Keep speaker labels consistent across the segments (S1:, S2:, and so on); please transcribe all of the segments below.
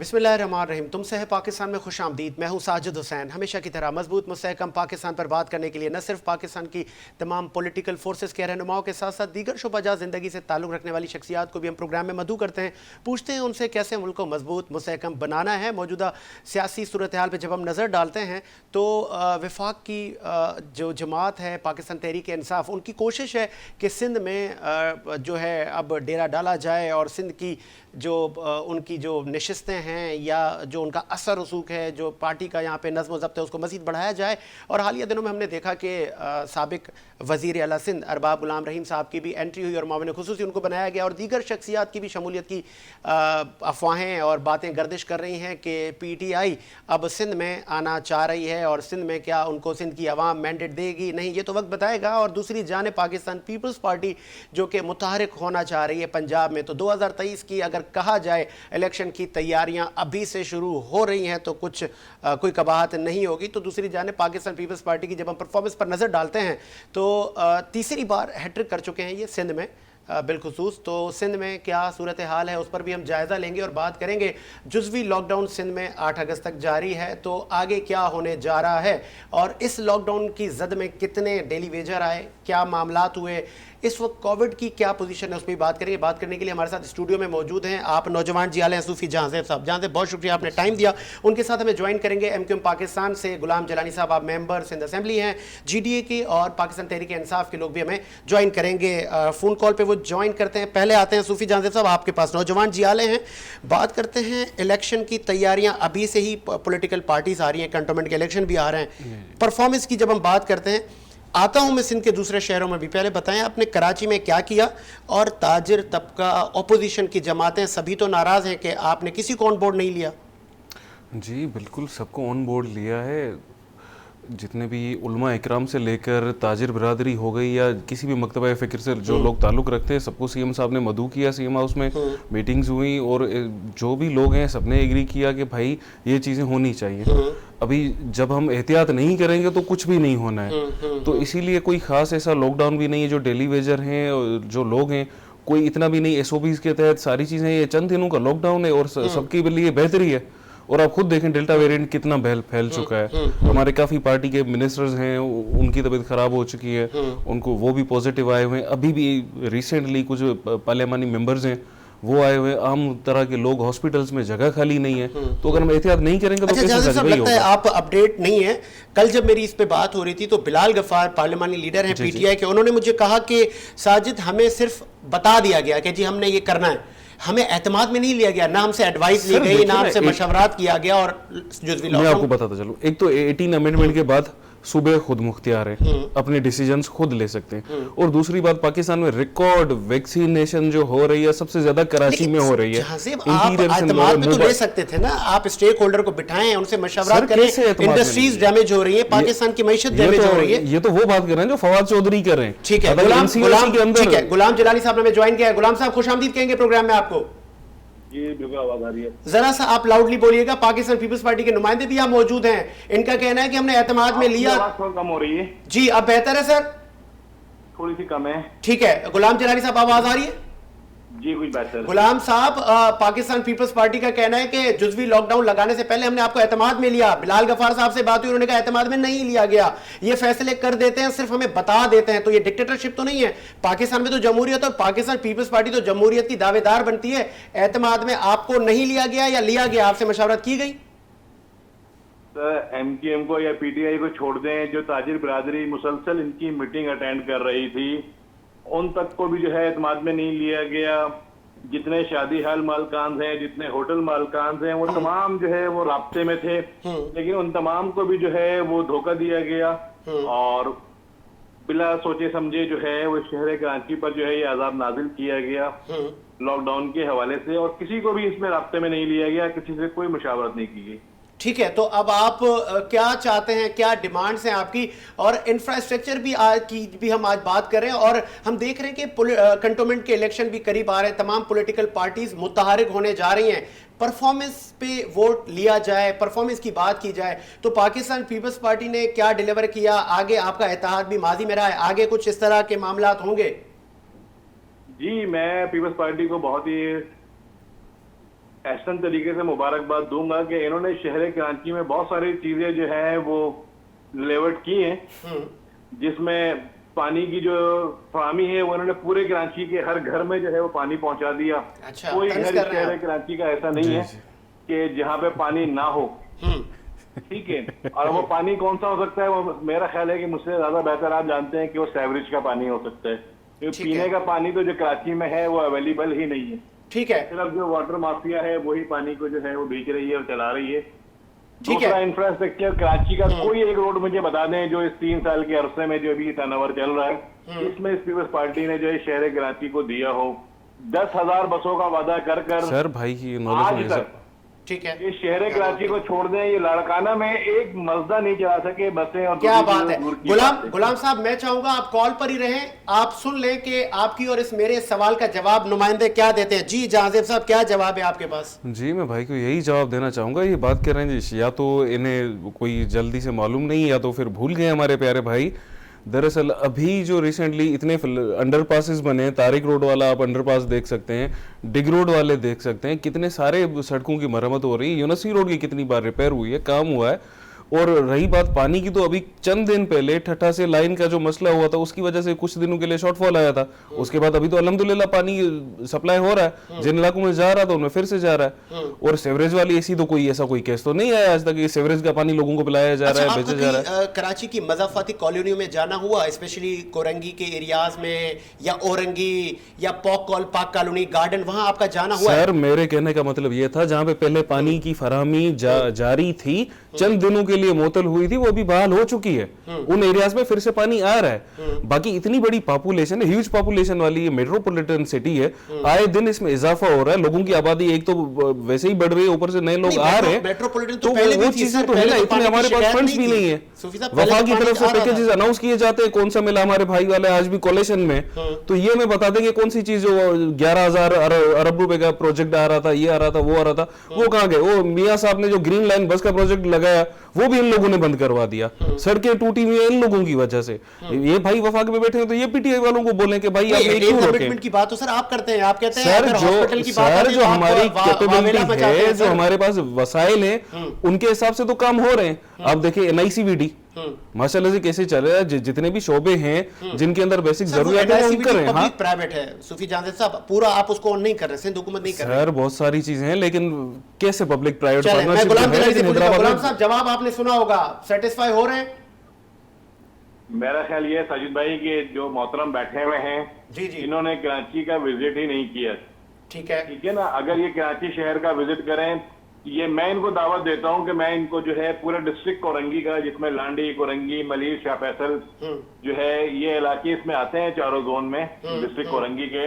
S1: बिस्मिल्लाहिर्रहमानिर्रहीम। तुमसे है पाकिस्तान में खुश आमदीद। मैं हूँ साजिद हुसैन। हमेशा की तरह मजबूत मुस्तहकम पाकिस्तान पर बात करने के लिए न सिर्फ पाकिस्तान की तमाम पॉलिटिकल फोर्सेस के रहनुमाओं के साथ साथ दीगर शोबाजा ज़िंदगी से ताल्लुक़ रखने वाली शख्सियात को भी हम प्रोग्राम में मदऊ करते हैं, पूछते हैं उनसे कैसे मुल्क को मजबूत मुस्तहकम बनाना है। मौजूदा सियासी सूरत हाल पर जब हम नज़र डालते हैं तो वफाक की जो जमात है पाकिस्तान तहरीक इंसाफ, उनकी कोशिश है कि सिंध में जो है अब डेरा डाला जाए और सिंध की जो उनकी जो नशिस्तें हैं या जो उनका असर रसूख है, जो पार्टी का यहाँ पे नज़्म ज़ब्त है, उसको मज़ीद बढ़ाया जाए। और हालिया दिनों में हमने देखा कि साबिक वज़ीर आला सिंध अरबाब गुलाम रहीम साहब की भी एंट्री हुई और मामले खुसूसी उनको बनाया गया और दीगर शख्सियात की भी शमूलियत की अफवाहें और बातें गर्दिश कर रही हैं कि PTI अब सिंध में आना चाह रही है और सिंध में क्या उनको सिंध की आवाम मैंडेट देगी, नहीं, ये तो वक्त बताएगा। और दूसरी जानिब पाकिस्तान पीपल्स पार्टी जो कि मुतहरिक होना चाह रही है पंजाब में, तो 2023 की अगर कहा जाए इलेक्शन की तैयारियां अभी से शुरू हो रही हैं तो कुछ कोई कबाहत नहीं होगी। तो दूसरी जानिब पाकिस्तान पीपल्स पार्टी की जब हम परफॉर्मेंस पर नज़र डालते हैं तो तीसरी बार हैट्रिक कर चुके हैं ये सिंध में बिलखुसूस। तो सिंध में क्या सूरत हाल है उस पर भी हम जायज़ा लेंगे और बात करेंगे। जुज़वी लॉकडाउन सिंध में 8 अगस्त तक जारी है, तो आगे क्या होने जा रहा है और इस लॉकडाउन की जद में कितने डेली वेजर आए, क्या मामलात हुए, इस वक्त कोविड की क्या पोजीशन है, उस पर बात करेंगे। बात करने के लिए हमारे साथ स्टूडियो में मौजूद हैं आप नौजवान जियाले सूफी जहांज़ेब साहब। जहांज़ेब, बहुत शुक्रिया आपने टाइम दिया। उनके साथ हमें ज्वाइन करेंगे MQM पाकिस्तान से गुलाम जलानी साहब, आप मेंबर सिंध असेंबली हैं GDA के, और पाकिस्तान तहरीक इंसाफ के लोग भी हमें ज्वाइन करेंगे फ़ोन कॉल पर, वो ज्वाइन करते हैं। पहले आते हैं सूफी जहांज़ेब साहब आपके पास, नौजवान जियाले हैं, बात करते हैं इलेक्शन की तैयारियाँ अभी से ही पॉलिटिकल पार्टीज आ रही हैं, कंटोनमेंट के इलेक्शन भी आ रहे हैं। परफॉर्मेंस की जब हम बात करते हैं, आता हूं मैं सिंध के दूसरे शहरों में भी, पहले बताएं आपने कराची में क्या किया और ताजिर तबका, ऑपोजिशन की जमातें सभी तो नाराज़ हैं कि आपने किसी को ऑन बोर्ड नहीं लिया।
S2: जी बिल्कुल, सबको ऑन बोर्ड लिया है। जितने भी उलमा इकराम से लेकर ताजिर बरादरी हो गई या किसी भी मकतबा फ़िक्र से जो लोग ताल्लुक़ रखते हैं, सबको CM साहब ने मदऊ किया। CM हाउस में मीटिंग्स हुई और जो भी लोग हैं सबने एग्री किया कि भाई ये चीज़ें होनी चाहिए। अभी जब हम एहतियात नहीं करेंगे तो कुछ भी नहीं होना है। तो इसीलिए कोई ख़ास ऐसा लॉकडाउन भी नहीं है। जो डेली वेजर हैं, जो लोग हैं, कोई इतना भी नहीं SOPs के तहत सारी चीज़ें, ये चंद दिनों का लॉकडाउन है और सबके लिए बेहतरी है। और आप खुद देखें डेल्टा वेरिएंट कितना फैल चुका है। हमारे काफ़ी पार्टी के मिनिस्टर्स हैं, उनकी तबीयत ख़राब हो चुकी है, उनको वो भी पॉजिटिव आए हुए हैं। अभी भी रिसेंटली कुछ पार्लियामानी मेंबर्स हैं वो आए हुए। आम तरह के लोग, हॉस्पिटल्स में जगह खाली नहीं है। तो अगर हम एहतियात नहीं करेंगे तो
S1: अच्छा, सब लगता है आप अपडेट नहीं है। कल जब मेरी इस पे बात हो रही थी तो बिलाल गफ्फार पार्लियामानी लीडर हैं PTI के, उन्होंने मुझे कहा कि साजिद हमें सिर्फ बता दिया गया कि जी हमने ये करना है, हमें एतमाद में नहीं लिया गया, ना हमसे एडवाइस ली गई, ना हमसे मशवरात किया गया। और
S2: मैं आपको बताता चलूं, एक तो 18 अमेंडमेंट के बाद सूबे खुद मुख्तियार है, अपने डिसीजंस खुद ले सकते हैं। और दूसरी बात, पाकिस्तान में रिकॉर्ड वैक्सीनेशन जो हो रही है सबसे ज्यादा कराची में हो रही है।
S1: आप एतमाद में तो ले सकते थे ना, आप स्टेक होल्डर को बिठाएं, उनसे मशवरा करें। इंडस्ट्रीज डैमेज हो रही है, पाकिस्तान की मईशत डैमेज हो रही है।
S2: ये तो वो बात कर रहे हैं जो फवाद चौधरी कर रहे हैं।
S1: ठीक है, गुलाम जलाली साहब ने हमें ज्वाइन किया है। गुलाम साहब, खुशामदीद कहेंगे प्रोग्राम में आपको।
S3: ये बिल्कुल आवाज आ रही है।
S1: जरा सा आप लाउडली बोलिएगा। पाकिस्तान पीपल्स पार्टी के नुमाइंदे भी यहाँ मौजूद हैं, इनका कहना है कि हमने एतमाद में लिया।
S3: कम हो रही है
S1: जी, अब बेहतर है सर?
S3: थोड़ी सी कम है।
S1: ठीक है, गुलाम जलाली साहब आवाज आ रही है?
S3: जी कुछ बेहतर।
S1: गुलाम साहब, पाकिस्तान पीपल्स पार्टी का कहना है कि जुज़वी लॉकडाउन लगाने से पहले हमने आपको एतमाद में लिया। बिलाल गफ्फार साहब से बात हुई, उन्होंने कहा एतमाद में नहीं लिया गया, ये फैसले कर देते हैं, सिर्फ हमें बता देते हैं। तो ये डिक्टेटरशिप तो नहीं है? पाकिस्तान में तो जमहूरियत, और पाकिस्तान पीपल्स पार्टी तो जमहूरियत की दावेदार बनती है। एतमाद में आपको नहीं लिया गया या लिया गया, आपसे मशवरत की गई?
S3: MQM को या PTI को छोड़ दें, जो ताजिर बिरादरी मुसलसल इनकी मीटिंग अटेंड कर रही थी, उन तक को भी जो है एतमाद में नहीं लिया गया। जितने शादी हाल मालकान हैं, जितने होटल मालकान हैं, वो तमाम जो है वो राब्ते में थे, लेकिन उन तमाम को भी जो है वो धोखा दिया गया और बिला सोचे समझे जो है वो शहर कराची पर जो है ये अजाब नाजिल किया गया लॉकडाउन के हवाले से, और किसी को भी इसमें राब्ते में नहीं लिया गया, किसी से कोई मुशावरत नहीं की गई।
S1: ठीक है, तो अब आप क्या चाहते हैं, क्या डिमांड्स हैं आपकी? और इंफ्रास्ट्रक्चर की भी हम आज बात कर रहे हैं, और हम देख रहे हैं कि कंटोनमेंट के इलेक्शन भी करीब आ रहे हैं, तमाम पॉलिटिकल पार्टीज मुतहरिक होने जा रही हैं। परफॉर्मेंस पे वोट लिया जाए, परफॉर्मेंस की बात की जाए, तो पाकिस्तान पीपल्स पार्टी ने क्या डिलीवर किया? आगे आपका एतहाद भी माजी में रहा है, आगे कुछ इस तरह के मामलात होंगे?
S3: जी, मैं पीपल्स पार्टी को बहुत ही ऐसा तरीके से मुबारकबाद दूंगा कि इन्होंने शहर कराची में बहुत सारी चीजें जो है वो डिलीवर्ड की हैं, जिसमें पानी की जो फराहमी है वो इन्होंने पूरे कराची के हर घर में जो है वो पानी पहुंचा दिया।
S1: अच्छा,
S3: कोई
S1: तंज
S3: घर
S1: कर रहे हैं
S3: शहर कराची का ऐसा नहीं है कि जहाँ पे पानी ना हो। ठीक है, और वो पानी कौन सा हो सकता है, वो मेरा ख्याल है कि मुझसे ज्यादा बेहतर आप जानते हैं कि वो सेवरेज का पानी हो सकता है, क्योंकि
S1: ठीक है।
S3: पीने का पानी तो जो कराची में है वो अवेलेबल ही नहीं है।
S1: ठीक है,
S3: सिर्फ जो वाटर माफिया है वही पानी को जो है वो बेच रही है और चला रही है।
S1: ठीक है।
S3: दूसरा, इंफ्रास्ट्रक्चर कराची का कोई एक रोड मुझे बता दें जो इस 3 साल के अरसे में जो भी टर्नओवर चल रहा है, इसमें इस पीपल्स पार्टी ने जो है शहर कराची को दिया हो। 10,000 बसों का वादा कर कर
S2: सर भाई की
S3: आज
S2: नॉलेज में
S3: तक
S1: ठीक है,
S3: ये शहर कराची को छोड़ दें, ये लाड़काना में एक मजदा नहीं चला सके बसें। और
S1: क्या
S3: दूसरी
S1: बात है।
S3: चीज़ों दूर की बात है।
S1: गुलाम साहब, मैं चाहूंगा आप कॉल पर ही रहें, आप सुन लें कि आपकी और इस मेरे सवाल का जवाब नुमाइंदे क्या देते हैं। जी जहांजेब साहब, क्या जवाब है आपके पास?
S2: जी मैं भाई को यही जवाब देना चाहूँगा। ये बात कर रहे हैं जी, या तो इन्हें कोई जल्दी से मालूम नहीं या तो फिर भूल गए हमारे प्यारे भाई। दरअसल अभी जो रिसेंटली इतने अंडरपासेस बने हैं, तारिक रोड वाला आप अंडरपास देख सकते हैं, डिग रोड वाले देख सकते हैं, कितने सारे सड़कों की मरम्मत हो रही है। यूनिवर्सिटी रोड की कितनी बार रिपेयर हुई है, काम हुआ है। और रही बात पानी की, तो अभी चंद दिन पहले ठट्ठा से लाइन का जो मसला हुआ था उसकी वजह से कुछ दिनों के लिए शॉर्टफॉल आया था। उसके बाद अभी तो अल्हम्दुलिल्लाह पानी सप्लाई हो रहा है, जिन इलाकों में जा रहा था उनमें फिर से जा रहा है। और सेवरेज वाली ऐसी तो कोई ऐसा कोई केस तो नहीं आया आज तक कि सेवरेज का पानी लोगों को पिलाया जा रहा है, बेचा जा रहा है।
S1: कराची की मजाफाती कॉलोनियों में जाना हुआ, स्पेशली कोरंगी के एरियाज में या औरंगी या पाक कॉलोनी गार्डन, वहां आपका जाना हुआ है?
S2: सर मेरे कहने का मतलब ये था, जहां पे पहले पानी की फराहमी जारी थी, चंद दिनों के लिए मोतल हुई थी, वो अभी बहाल हो चुकी है। उन एरियाज में फिर से पानी आ रहा है। बाकी इतनी बड़ी पॉपुलेशन है, ह्यूज पॉपुलेशन वाली मेट्रोपॉलिटन सिटी है, आए दिन इसमें इजाफा हो रहा है। लोगों की आबादी एक तो वैसे ही बढ़ रही है, ऊपर से नए लोग आ रहे हैं,
S1: मेट्रोपॉलिटन
S2: तो वो चीजें तो है ना। इतने हमारे पास फंड्स भी नहीं है। वफा की तरफ से पैकेजेस अनाउंस किए जाते हैं, कौन सा मिला हमारे भाई वाले आज भी कोलेशन में, तो ये मैं बता देंगे कौन सी चीज जो 11,000 अरब रुपए का प्रोजेक्ट आ रहा था, ये आ रहा था, वो आ रहा था, वो कहाँ गए? वो मियां साहब ने जो ग्रीन लाइन बस का प्रोजेक्ट लगाया वो भी इन लोगों ने बंद करवा दिया। सड़कें टूटी हुई हैं इन लोगों की वजह से। ये भाई वफाक में बैठे हैं तो ये पीटीआई वालों को बोलें कि भाई आप ये क्यों रोके?
S1: कमिटमेंट की बात तो सर आप करते हैं, आप कहते हैं
S2: सर
S1: अगर हॉस्पिटल की बात आती है
S2: जो
S1: तो आप
S2: हमारी कैपेबिलिटी
S1: मचाते
S2: है,
S1: हैं
S2: जो
S1: सर।
S2: हमारे पास वसाइल हैं, उनके हिसाब से तो काम हो रहे हैं। आप देखिए NICVD माशाल्लाह से कैसे चल रहा है। जितने भी शोबे हैं जिनके अंदर बेसिक जरूरियात है वो कर रहे हैं। हाँ
S1: प्राइवेट है सूफी जावेद साहब, पूरा आप उसको ऑन नहीं कर रहे, सिंध हुकूमत नहीं कर रही।
S2: सर बहुत सारी चीजें हैं, लेकिन कैसे पब्लिक प्राइवेट
S1: चलें, मैं
S2: पार्टनरशिप
S1: गुलाम
S2: है, लेकिन
S1: गुलाम
S2: हैदराबाद
S1: साहब जवाब आपने सुना होगा, सेटिस्फाई हो रहे हैं?
S3: मेरा ख्याल ये है साजिद भाई कि जो मोहतरम बैठे हुए हैं,
S1: जी जी
S3: इन्होंने कराची का विजिट ही नहीं किया।
S1: ठीक है,
S3: ठीक है ना, अगर ये कराची शहर का विजिट करें, ये मैं इनको दावत देता हूं कि मैं इनको जो है पूरे डिस्ट्रिक्ट कोरंगी का, जिसमें लांडी, कोरंगी, मलिर, शाह फैसल जो है ये इलाके इसमें आते हैं चारों जोन में डिस्ट्रिक्ट कोरंगी के,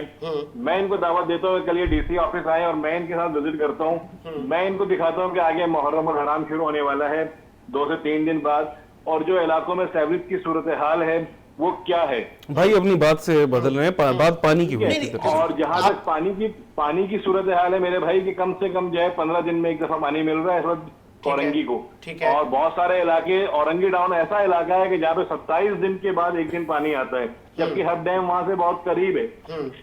S3: मैं इनको दावत देता हूँ कल ये DC ऑफिस आए और मैं इनके साथ विजिट करता हूँ। मैं इनको दिखाता हूँ कि आगे मुहर्रम और हराम शुरू होने वाला है 2 से 3 दिन बाद, और जो इलाकों में सेवरेज की सूरत हाल है वो क्या है।
S2: भाई अपनी बात से बदल रहे हैं, बात पानी की हुई थी।
S3: और जहां तक पानी की सूरत हाल है मेरे भाई, कि कम से कम जो है 15 दिन में एक दफा पानी मिल रहा है इस वक्त औरंगी को।
S1: ठीक है।
S3: और बहुत सारे इलाके, औरंगी टाउन ऐसा इलाका है कि जहाँ पे 27 दिन के बाद एक दिन पानी आता है, जबकि हर डैम वहां से बहुत करीब है।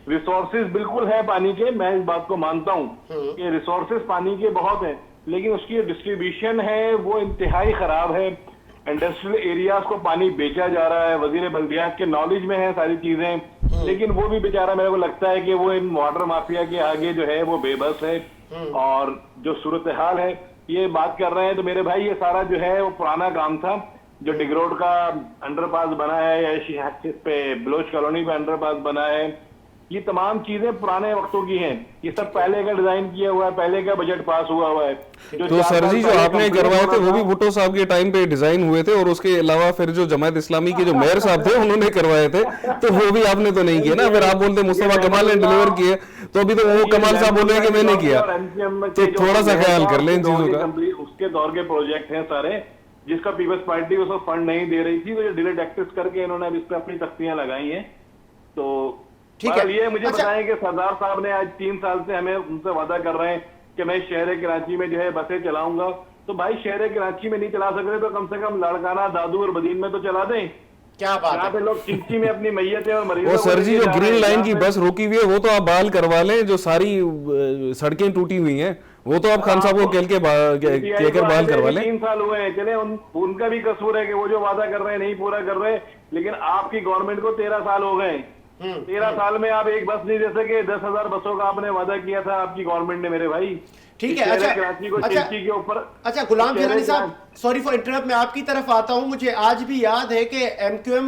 S3: रिसोर्सेज बिल्कुल है पानी के, मैं इस बात को मानता हूँ कि रिसोर्सेज पानी के बहुत है, लेकिन उसकी डिस्ट्रीब्यूशन है वो इंतहाई खराब है। इंडस्ट्रियल एरियाज को पानी बेचा जा रहा है, वजीर बल्दियात के नॉलेज में है सारी चीजें, लेकिन वो भी बेचारा मेरे को लगता है कि वो इन वाटर माफिया के आगे जो है वो बेबस है। और जो सूरत हाल है ये बात कर रहे हैं, तो मेरे भाई ये सारा जो है वो पुराना काम था। जो डिग रोड का अंडरपास बना है या इस पे बलोच कॉलोनी पे अंडरपास बना है, ये तमाम चीजें पुराने वक्तों की हैं। ये सब पहले का डिजाइन किया हुआ है, पहले का बजट पास हुआ हुआ है।
S2: तो सर जी जो आपने करवाए थे वो भी भुट्टो साहब के टाइम पे डिजाइन हुए थे, और उसके अलावा फिर जो जमात इस्लामी के जो मेयर साहब थे उन्होंने करवाए थे, तो वो भी आपने तो नहीं किया ना। फिर आप बोलते मुस्तफा कमाल ने डिलीवर किए, तो अभी तो वो कमाल साहब बोल रहे हैं कि मैंने किया, तो थोड़ा सा ख्याल कर लें इन चीजों का।
S3: उसके दौर के प्रोजेक्ट हैं सारे, जिसका पीपल्स पार्टी उसको फंड नहीं दे रही थी, तो डिले टैक्सेस करके इन्होंने अब इस पे अपनी तख्तियां लगाई हैं। तो
S1: ठीक है,
S3: ये मुझे बताएं कि सरदार साहब ने आज 3 साल से हमें उनसे वादा कर रहे हैं कि मैं शहर कराची में जो है बसें चलाऊंगा, तो भाई शहर कराची में नहीं चला सक रहे तो कम से कम लाड़काना, दादू और बदीन में तो चला दें।
S1: क्या बात
S3: यहाँ
S1: है।
S3: पे लोग चिंची में अपनी मैयतें और मरीजों
S2: वो
S3: को
S2: सर जी
S3: लेके
S2: जो
S3: जा रहे
S2: ग्रीन
S3: हैं,
S2: लाइन की
S3: यहाँ पे-
S2: बस रोकी हुई है वो तो आप बहाल करवा लें। जो सारी सड़कें टूटी हुई हैं वो तो आप खान साहब को कहकर बहाल करवा लें।
S3: 3 साल हुए हैं, चले उनका भी कसूर है कि वो जो वादा कर रहे हैं नहीं पूरा कर रहे, लेकिन आपकी गवर्नमेंट को 13 साल हो गए। 13 साल में आप एक बस नहीं दे सके। 10,000 बसों का आपने वादा किया था आपकी गवर्नमेंट ने मेरे भाई।
S1: ठीक है। अच्छा,
S3: कराची को चिल्ची के ऊपर।
S1: अच्छा गुलाम जिलानी साहब, सॉरी फॉर इंटरप्ट, मैं आपकी तरफ आता हूं। मुझे आज भी याद है कि एमक्यूएम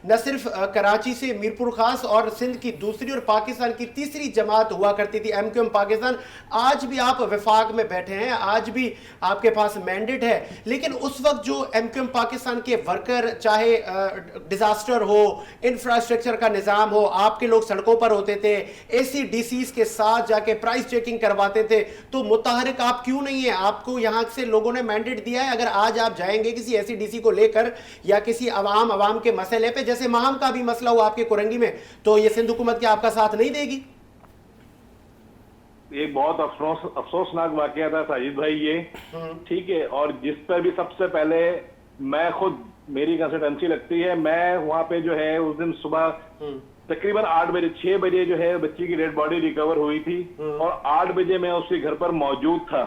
S1: न सिर्फ कराची से मीरपुर खास और सिंध की दूसरी और पाकिस्तान की तीसरी जमात हुआ करती थी, एमक्यूएम पाकिस्तान। आज भी आप वफाक में बैठे हैं, आज भी आपके पास मैंडेट है, लेकिन उस वक्त जो एमक्यूएम पाकिस्तान के वर्कर, चाहे डिजास्टर हो, इंफ्रास्ट्रक्चर का निज़ाम हो, आपके लोग सड़कों पर होते थे, ACDCs के साथ जाके प्राइस चेकिंग करवाते थे, तो मुतहरिक आप क्यों नहीं है? आपको यहां से लोगों ने मैंडेट दिया है। अगर आज आप जाएंगे किसी ACDC को लेकर या किसी अवाम के मसले पे, जैसे माहम का भी मसला हुआ आपके कुरंगी में, तो ये सिंध हुकूमत क्या आपका साथ नहीं देगी?
S3: एक बहुत अफसोसनाक वाकया था साजिद भाई ये, ठीक है। और जिस पर भी सबसे पहले मैं खुद, मेरी कंसल्टेंसी लगती है, मैं वहां पे जो है उस दिन सुबह तकरीबन 8 बजे 6 बजे जो है बच्ची की डेड बॉडी रिकवर हुई थी और 8 बजे मैं उसके घर पर मौजूद था।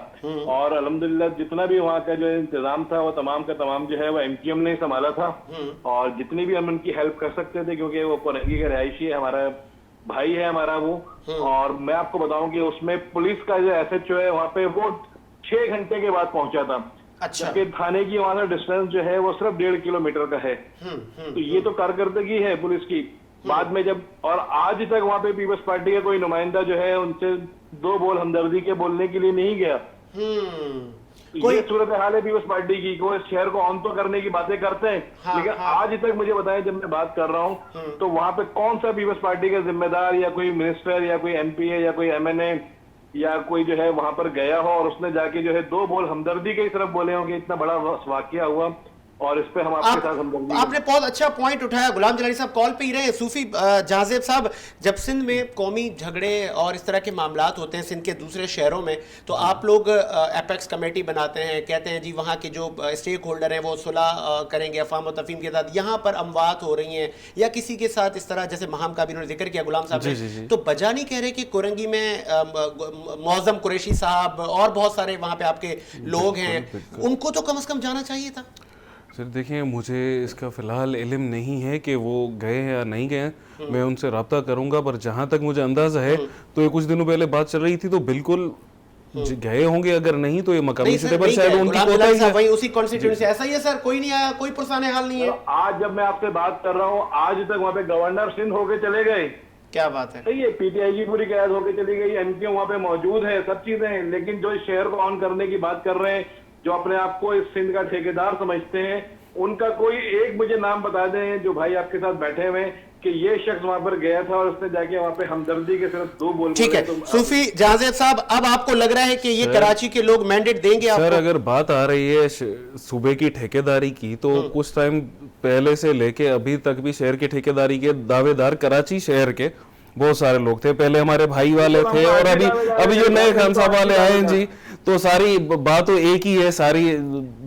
S3: और अल्हम्दुलिल्लाह जितना भी वहाँ का जो इंतजाम था वो तमाम का तमाम जो है वो MQM ने संभाला था, और जितनी भी हम उनकी हेल्प कर सकते थे, क्योंकि वो कुरंगी का रहायशी है, हमारा भाई है हमारा वो। और मैं आपको बताऊं कि उसमें पुलिस का जो SHO है वहाँ पे वो 6 घंटे के बाद पहुंचा था।
S1: अच्छा।
S3: जबकि थाने की वहां का डिस्टेंस जो है वो सिर्फ 1.5 किलोमीटर का है। तो ये तो कारकर्दगी है पुलिस की। बाद में जब, और आज तक वहां पे पीपल्स पार्टी का कोई नुमाइंदा जो है उनसे 2 बोल हमदर्दी के बोलने के लिए नहीं गया। ये सूरत हाल है पीपल्स पार्टी की। कोई शहर को ऑन तो करने की बातें करते हैं, लेकिन आज तक मुझे बताएं, जब मैं बात कर रहा हूं तो वहां पे कौन सा पीपल्स पार्टी का जिम्मेदार या कोई मिनिस्टर या कोई MP या कोई MNA या कोई जो है वहां पर गया हो और उसने जाके जो है 2 बोल हमदर्दी की तरफ बोले हो कि इतना बड़ा वाकया हुआ और इस पे हम आपके साथ हमदर्दी।
S1: आपने बहुत अच्छा पॉइंट उठाया। गुलाम जिलानी साहब कॉल पे ही रहे। सूफी जाजेब साहब, जब सिंध में कौमी झगड़े और इस तरह के मामलात होते हैं सिंध के दूसरे शहरों में, तो आप लोग एपेक्स कमेटी बनाते हैं, कहते हैं जी वहाँ के जो स्टेक होल्डर हैं वो सुलह करेंगे अफवाम और तफहीम के साथ। यहाँ पर अमवात हो रही हैं या किसी के साथ इस तरह, जैसे माहम का भी उन्होंने जिक्र किया गुलाम साहब ने, तो बजा नहीं कह रहे कि कुरंगी में मौजम कुरैशी साहब और बहुत सारे वहाँ पे आपके लोग हैं, उनको तो कम से कम जाना चाहिए था।
S2: सर देखिए, मुझे इसका फ़िलहाल इल्म नहीं है कि वो गए हैं या नहीं गए। मैं उनसे रब्ता करूंगा, पर जहाँ तक मुझे अंदाज़ा है तो ये कुछ दिनों पहले बात चल रही थी, तो बिल्कुल गए होंगे। अगर नहीं तो ये मकामी सतह पर शायद उनकी कोताही है।
S1: वही उसी कॉन्स्टिट्यूएंसी से ऐसा ही है सर, कोई नहीं आया, कोई पुरसाने हाल नहीं है।
S3: आज जब मैं आपसे बात कर रहा हूँ, आज तक वहाँ पे गवर्नर सिंध होके चले गए।
S1: क्या बात है।
S3: सही है, PTI की पूरी कैद होके चली गई, MQ वहाँ पे मौजूद है, सब चीजें हैं, लेकिन जो इस शहर को ऑन करने की बात कर रहे हैं, जो अपने आप को इस सिंध का ठेकेदार समझते हैं, उनका कोई एक मुझे नाम बता दें जो भाई आपके साथ बैठे हुए कि ये शख्स वहां पर गया था और उसने जाके वहां पे हमदर्दी के सिर्फ 2 बोल।
S1: ठीक है सूफी जाजेब साहब, अब आपको लग रहा है कि ये कराची के लोग मैंडेट देंगे आपको?
S2: सर अगर बात आ रही है सूबे की ठेकेदारी की, तो कुछ टाइम पहले से लेके अभी तक भी शहर की ठेकेदारी के दावेदार कराची शहर के बहुत सारे लोग थे। पहले हमारे भाई वाले थे और अभी जो नए खान साहब वाले आए हैं जी, तो सारी बात तो एक ही है, सारी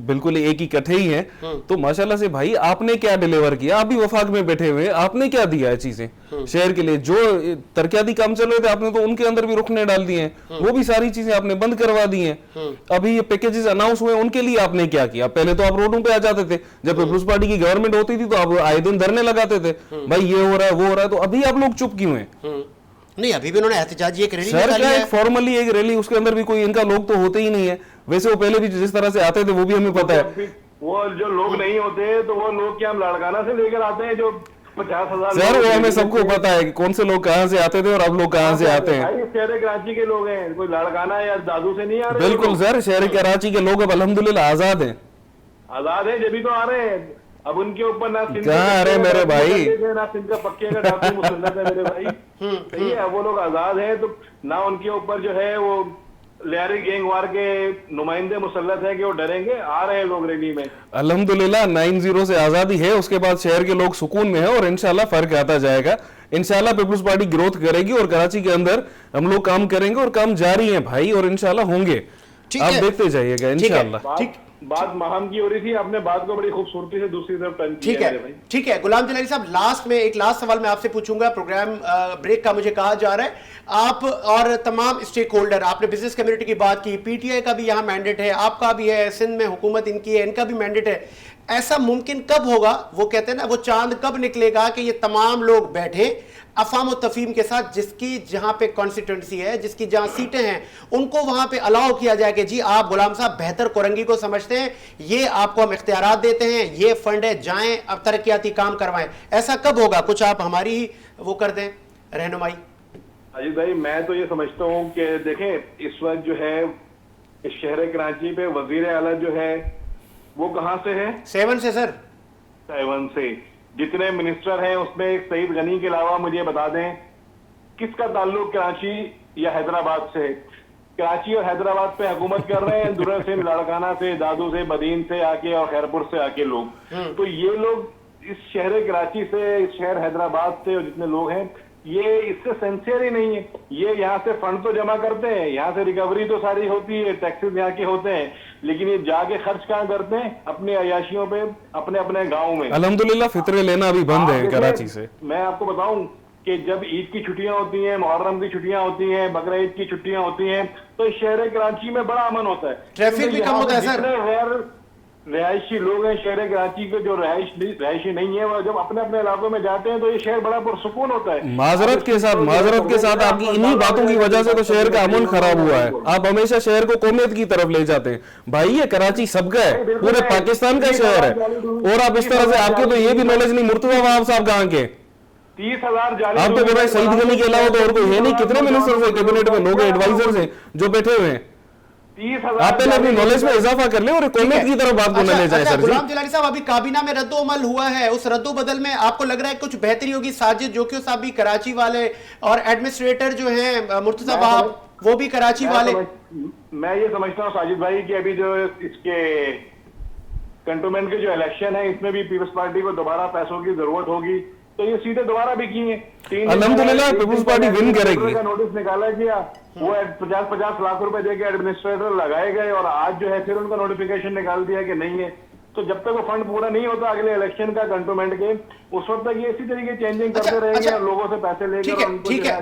S2: बिल्कुल एक ही इकट्ठे ही है। तो माशाल्लाह से भाई आपने क्या डिलीवर किया? आप भी वफाक में बैठे हुए, आपने क्या दिया है चीजें शहर के लिए? जो तरक्याती काम चल रहे थे आपने तो उनके अंदर भी रुकने डाल दिए हैं, वो भी सारी चीजें आपने बंद करवा दी हैं। अभी ये पैकेजेस अनाउंस हुए, उनके लिए आपने क्या किया? पहले तो आप रोडों पे आ जाते थे, जब पीपल्स पार्टी की गवर्नमेंट होती थी तो आप आए दिन धरने लगाते थे, भाई ये हो रहा है वो हो रहा है, तो अभी आप लोग चुप क्यों हैं?
S1: नहीं, अभी भी उन्होंने एहतजाजी एक रैली
S2: निकाली है। फॉर्मली एक रैली, उसके अंदर भी कोई इनका लोग तो होते ही नहीं है। वैसे वो पहले भी जिस तरह से आते थे वो भी हमें पता है।
S3: वो जो लोग नहीं होते तो वो लोग क्या हम लाड़काना से लेकर आते हैं जो 50,000।
S2: सर वो हमें सबको पता है कि कौन से लोग कहाँ से आते थे और अब लोग कहाँ से आते हैं।
S3: शहर कराची के लोग हैं, कोई लाड़काना या दादू से नहीं आ रहे।
S2: बिल्कुल सर, शहर कराची के लोग अब अल्हम्दुलिल्लाह आजाद हैं।
S3: आजाद है, जब भी तो आ रहे हैं। अब उनके ऊपर ना
S2: कहाँ आ रहे मेरे भाई,
S3: ना सिंध का पक्के का डाकू मुसल्लत है मेरे भाई। सही है, वो लोग आजाद हैं, तो ना उनके ऊपर जो है वो लियारी गैंगवार के नुमाइंदे मुसल्लत है कि वो डरेंगे। आ रहे हैं लोग रैली में।
S2: अल्हम्दुलिल्लाह 9-0 से आजादी है, उसके बाद शहर के लोग सुकून में है और इंशाल्लाह फर्क आता जाएगा। इंशाल्लाह पीपल्स पार्टी ग्रोथ करेगी और कराची के अंदर हम लोग काम करेंगे और काम जारी है भाई, और इंशाल्लाह होंगे। आप देखते जाइएगा इंशाल्लाह।
S1: ठीक।
S3: बात महम की हो रही थी, आपने बात को बड़ी खूबसूरती से दूसरी तरफ टर्न
S1: ठीक
S3: किया
S1: है,
S3: मेरे भाई।
S1: ठीक है। गुलाम जलाली साहब, लास्ट में एक लास्ट सवाल मैं आपसे पूछूंगा, प्रोग्राम ब्रेक का मुझे कहा जा रहा है। आप और तमाम स्टेक होल्डर, आपने बिजनेस कम्युनिटी की बात की, पीटीआई का भी यहाँ मैंडेट है, आपका भी है, सिंध में हुकूमत इनकी है, इनका भी मैंडेट है। ऐसा मुमकिन कब होगा, वो कहते हैं ना, वो चांद कब निकलेगा कि ये तमाम लोग बैठे अफाम और तफहीम के साथ, जिसकी जहां पे कॉन्स्टिट्यूंसी है, जिसकी जहां सीटें हैं, उनको वहां पे अलाउ किया जाए कि जी आप गुलाम साहब बेहतर कोरंगी को समझते हैं, ये आपको हम इख्तियारात देते हैं, ये फंड है, जाएं अब तरक्याती काम करवाएं। ऐसा कब होगा? कुछ आप हमारी ही वो कर दें रहनुमाई।
S3: अजीत भाई, मैं तो ये समझता हूँ कि देखें, इस वक्त जो है इस शहर कराची पे वजीर आला जो है वो कहाँ से है?
S1: 7 से सर।
S3: 7 से। जितने मिनिस्टर हैं उसमें एक सईद गनी के अलावा मुझे बता दें किसका ताल्लुक कराची या हैदराबाद से है? कराची और हैदराबाद पे हुकूमत कर रहे हैं दुर्र से, लाड़काना से, दादू से, बदीन से आके और खैरपुर से आके लोग। तो ये लोग इस शहर कराची से, इस शहर हैदराबाद से और जितने लोग हैं, ये इससे सिंसियर ही नहीं है। ये यहाँ से फंड तो जमा करते हैं, यहाँ से रिकवरी तो सारी होती है, टैक्सेस यहाँ के होते हैं, लेकिन ये जाके खर्च कहाँ करते हैं? अपने अयाशियों पे, अपने अपने गाँव में।
S2: अल्हम्दुलिल्लाह फितरे लेना अभी बंद है कराची से।
S3: मैं आपको बताऊं कि जब ईद की छुट्टियां होती हैं, मुहर्रम की छुट्टियां होती हैं, बकरा ईद की छुट्टियां होती हैं, तो इस शहर कराची में बड़ा अमन होता है,
S1: ट्रैफिक भी कम होता है सर।
S3: गैर रिहायशी लोग हैं शहर कराची के, जो रिहायशी नहीं है, वो जब अपने अपने इलाकों में जाते हैं तो ये शहर बड़ा पुरसुकून होता है।
S2: माजरत के साथ आपकी इन्हीं बातों की वजह से तो शहर का अमन खराब हुआ है। आप हमेशा शहर को कौमियत की तरफ ले जाते हैं। भाई ये कराची सबका है, पूरे पाकिस्तान का शहर है, और आप इस तरह से, आपके तो ये भी नॉलेज नहीं मुर्तजा वहाब साहब कहाँ के?
S3: 30,000 जाली।
S2: आप तो बोल रहे हैं सईद गनी के अलावा तो और कोई है नहीं। कितने मिनिस्टर्स हैं कैबिनेट में, लोग एडवाइजर्स हैं जो बैठे हुए हैं?
S3: 30,000।
S2: आप पहले अपनी नॉलेज में इजाफा कर ले और कौमियत की तरफ बात को न ले जाए सर जी।
S1: गुलाम जलाली साहब, अभी काबीना में रद्दो अमल हुआ है, उस रद्दो बदल में आपको लग रहा है कुछ बेहतरी होगी? साजिद जोकियो साहब भी कराची वाले, और एडमिनिस्ट्रेटर जो हैं मुर्तजा वहाब, वो भी कराची वाले।
S3: मैं ये समझता हूँ साजिद भाई कि अभी जो इसके कंटोनमेंट के जो इलेक्शन है, इसमें भी पीपल्स पार्टी को दोबारा पैसों की जरूरत होगी, तो ये सीटें दोबारा भी की हैं।
S2: अल्हम्दुलिल्लाह पीपल्स पार्टी विन करेगी।
S3: का नोटिस निकाला गया, वो 50-50 लाख रुपए देके एडमिनिस्ट्रेटर लगाए गए, और आज जो है फिर उनका नोटिफिकेशन निकाल दिया कि नहीं है। तो जब तक वो फंड पूरा नहीं होता अगले इलेक्शन का कंटोनमेंट के, उस वक्त तक ये इसी तरीके चेंजिंग करते रहेंगे और लोगों से पैसे लेकर।
S1: ठीक है।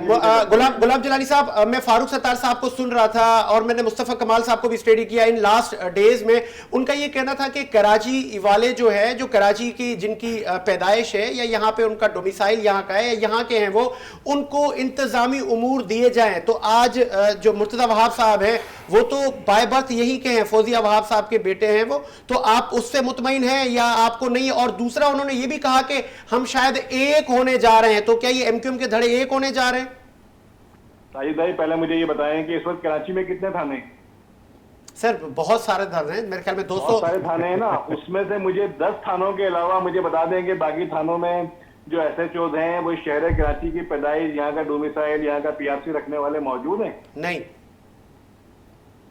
S1: गुलाम जलाली साहब, मैं फारूक सत्तार साहब को सुन रहा था और मैंने मुस्तफा कमाल साहब को भी स्टडी किया इन लास्ट डेज में। उनका ये कहना था कि कराची वाले जो है, जो कराची की जिनकी पैदाइश है या यहाँ पे उनका डोमिसाइल यहाँ का है, यहाँ के हैं, वो उनको इंतजामी उमूर दिए जाएं। तो आज जो मुर्तजा वहाब साहब हैं, वो तो बाय बर्थ यही के हैं, फौजिया वहाब साहब के बेटे हैं वो, तो आप उससे मुतमईन हैं या आपको नहीं? और दूसरा, उन्होंने ये भी कहा कि हम शायद एक होने जा रहे हैं, तो क्या ये एमक्यूएम के धड़े एक होने जा रहे हैं?
S3: साजिद भाई, पहले मुझे ये बताएं कि इस वक्त कराची में कितने थाने?
S1: सर बहुत सारे थाने हैं, मेरे ख्याल में 200
S3: सारे थाने हैं ना। उसमें से मुझे 10 थानों के अलावा मुझे बता दें कि बाकी थानों में जो SHOs हैं वो शहर कराची की पैदाइश, यहाँ का डोमिसाइल, यहाँ का PRC रखने वाले मौजूद हैं?
S1: नहीं।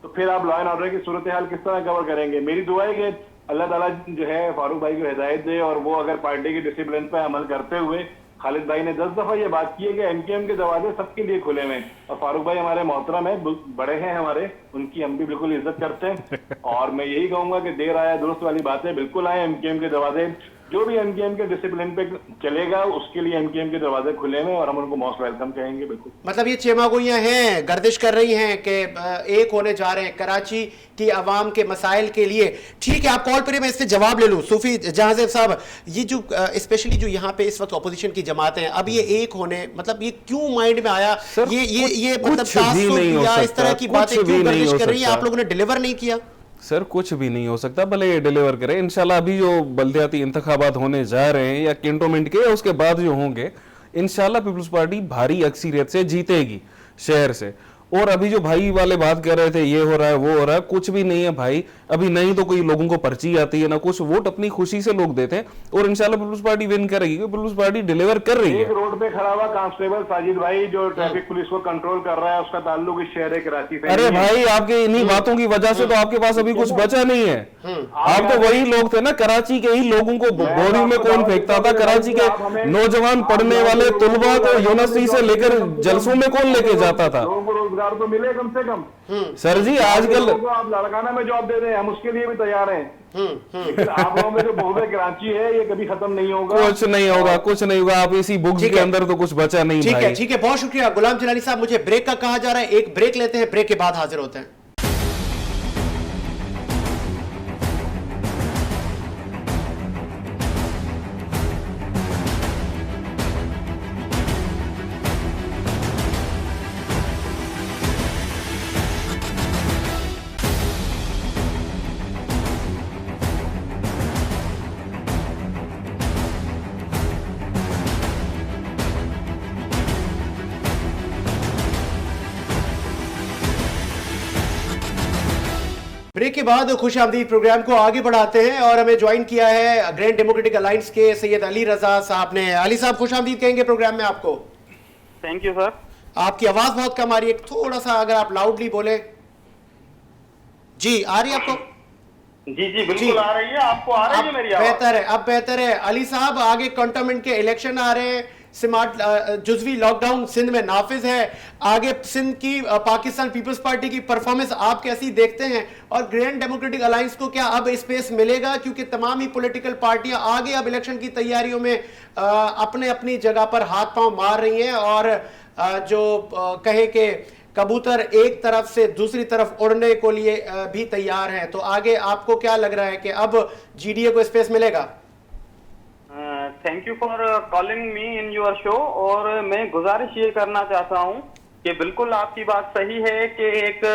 S3: तो फिर आप लॉ एंड ऑर्डर की सूरत हाल किस तरह कवर करेंगे? मेरी दुआ है कि अल्लाह ताला जो है फारूक भाई को हिदायत दे, और वो अगर पार्टी की डिसिप्लिन पे अमल करते हुए, खालिद भाई ने 10 दफा ये बात की है कि MKM के दरवाजे सबके लिए खुले हुए हैं, और फारूक भाई हमारे मोहतरम है, बड़े हैं हमारे, उनकी हम भी बिल्कुल इज्जत करते हैं। और मैं यही कहूंगा कि देर आया दुरुस्त वाली बातें बिल्कुल आए। MKM के दरवाजे, जो भी MKM के डिसिप्लिन पे चलेगा उसके लिए MKM के दरवाजे खुले हैं और हम उनको मोस्ट वेलकम कहेंगे। बिल्कुल, मतलब ये
S1: चेमागोइयां हैं, गर्दिश कर रही हैं कि एक होने जा रहे हैं कराची की आवाम के मसाइल के लिए। ठीक है, आप कॉल पर, मैं इससे जवाब ले लूं। सूफी जहांजेब साहब, ये जो स्पेशली जो यहाँ पे इस वक्त अपोजिशन की जमातें हैं, अब ये एक होने, मतलब ये क्यों माइंड में आया? ये मतलब या इस तरह की बातें क्यों गर्दिश कर रही है? आप लोगों ने डिलीवर नहीं किया?
S2: सर कुछ भी नहीं हो सकता, भले ये डिलीवर करें। इंशाल्लाह अभी जो बल्दियाती इंतखाबात होने जा रहे हैं या कैंटोनमेंट के, उसके बाद जो होंगे, इंशाल्लाह पीपल्स पार्टी भारी अक्सरियत से जीतेगी शहर से। और अभी जो भाई वाले बात कर रहे थे, ये हो रहा है वो हो रहा है, कुछ भी नहीं है भाई। अभी नहीं तो कोई लोगों को पर्ची आती है ना कुछ, वोट अपनी खुशी से लोग देते हैं, और इंशाल्लाह पीपल्स पार्टी विन करेगी। पीपल्स पार्टी डिलीवर कर रही है।
S3: एक रोड पे खड़ा हुआ कांस्टेबल साजिद भाई जो ट्रैफिक पुलिस को कंट्रोल कर रहा है, उसका ताल्लुक इस शहर कराची से।
S2: अरे भाई, आपके इन्हीं बातों की वजह से तो आपके पास अभी कुछ बचा नहीं है। आप तो वही लोग थे ना, कराची के ही लोगों को बोरी में कौन फेंकता था? कराची के नौजवान पढ़ने वाले तुलबा को यूनिवर्सिटी से लेकर जलसों में कौन लेके जाता था?
S3: हजार तो मिले कम से कम।
S2: सर जी आजकल
S3: लोगों को आप लाड़काना में जॉब दे रहे हैं, हम उसके लिए भी तैयार हैं। लेकिन आप लोगों में जो बहुवे कराची है ये कभी खत्म नहीं होगा।
S2: कुछ नहीं होगा, कुछ नहीं होगा। आप इसी बुक्स
S1: ठीक
S2: के
S1: है।
S2: अंदर तो कुछ बचा नहीं
S1: ठीक
S2: भाई।
S1: है, ठीक है, बहुत शुक्रिया गुलाम जिलानी साहब। मुझे ब्रेक का कहा जा रहा है, एक ब्रेक लेते हैं, ब्रेक के बाद हाजिर होते हैं। ब्रेक के बाद खुशामदीद प्रोग्राम को आगे बढ़ाते हैं और हमें ज्वाइन किया है ग्रैंड डेमोक्रेटिक अलायंस के सैयद अली रजा साहब ने। अली साहब खुशामदीद कहेंगे प्रोग्राम में आपको।
S4: Thank you sir.
S1: आपकी आवाज बहुत कम आ रही है, थोड़ा सा अगर आप लाउडली बोले। जी आ रही है आपको?
S4: जी जी बिल्कुल आ रही है। आपको आ रही है मेरी आवाज?
S1: बेहतर है, अब बेहतर है। अली साहब आगे कंटोनमेंट के इलेक्शन आ रहे हैं, स्मार्ट जुजवी लॉकडाउन सिंध में नाफिज है, आगे सिंध की पाकिस्तान पीपल्स पार्टी की परफॉर्मेंस आप कैसी देखते हैं और ग्रैंड डेमोक्रेटिक अलायंस को क्या अब स्पेस मिलेगा? क्योंकि तमाम ही पॉलिटिकल पार्टियां आगे अब इलेक्शन की तैयारियों में अपने अपनी जगह पर हाथ पांव मार रही हैं और जो कहे कि कबूतर एक तरफ से दूसरी तरफ उड़ने को लिए भी तैयार हैं। तो आगे आपको क्या लग रहा है कि अब जीडीए को स्पेस मिलेगा?
S4: Thank you for calling me in your show. और मैं गुजारिश ये करना चाहता हूँ कि बिल्कुल आपकी बात सही है कि एक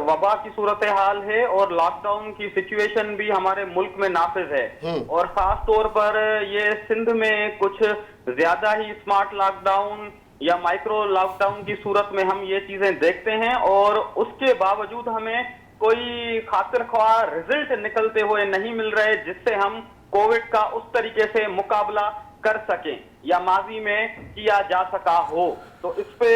S4: वबा की सूरत हाल है और लॉकडाउन की सिचुएशन भी हमारे मुल्क में नाफिज है। और खास तौर पर ये सिंध में कुछ ज्यादा ही स्मार्ट लॉकडाउन या माइक्रो लॉकडाउन की सूरत में हम ये चीजें देखते हैं और उसके बावजूद हमें कोई खातिर ख्वाह रिजल्ट निकलते हुए नहीं मिल रहे जिससे हम कोविड का उस तरीके से मुकाबला कर सकें या माजी में किया जा सका हो। तो इस पे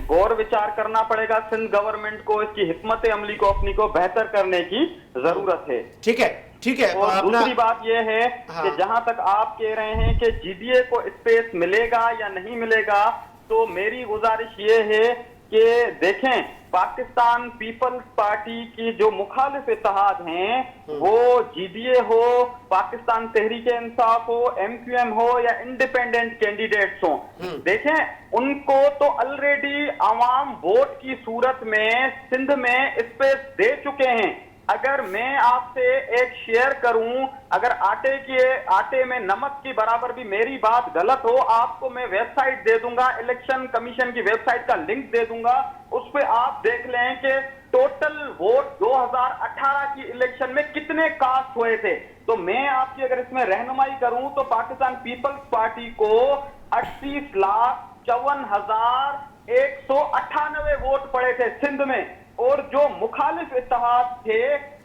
S4: गौर विचार करना पड़ेगा सिंध गवर्नमेंट को, इसकी हिकमत अमली को अपनी को बेहतर करने की जरूरत है।
S1: ठीक है, ठीक है।
S4: और दूसरी बात यह है कि जहां तक आप कह रहे हैं कि जीडीए को स्पेस मिलेगा या नहीं मिलेगा, तो मेरी गुजारिश ये है कि देखें पाकिस्तान पीपल्स पार्टी की जो मुखालिफ इत्तेहाद हैं, वो जीडीए हो, पाकिस्तान तहरीक इंसाफ हो, एमक्यूएम हो या इंडिपेंडेंट कैंडिडेट्स हो, देखें उनको तो ऑलरेडी आवाम वोट की सूरत में सिंध में स्पेस दे चुके हैं। अगर मैं आपसे एक शेयर करूं, अगर आटे में नमक की बराबर भी मेरी बात गलत हो, आपको मैं वेबसाइट दे दूंगा, इलेक्शन कमीशन की वेबसाइट का लिंक दे दूंगा, उस पे आप देख लें कि टोटल वोट 2018 की इलेक्शन में कितने कास्ट हुए थे। तो मैं आपकी अगर इसमें रहनुमाई करूं तो पाकिस्तान पीपल्स पार्टी को 38,54,198 वोट पड़े थे सिंध में। और जो मुखालिफ इत्तेहाद थे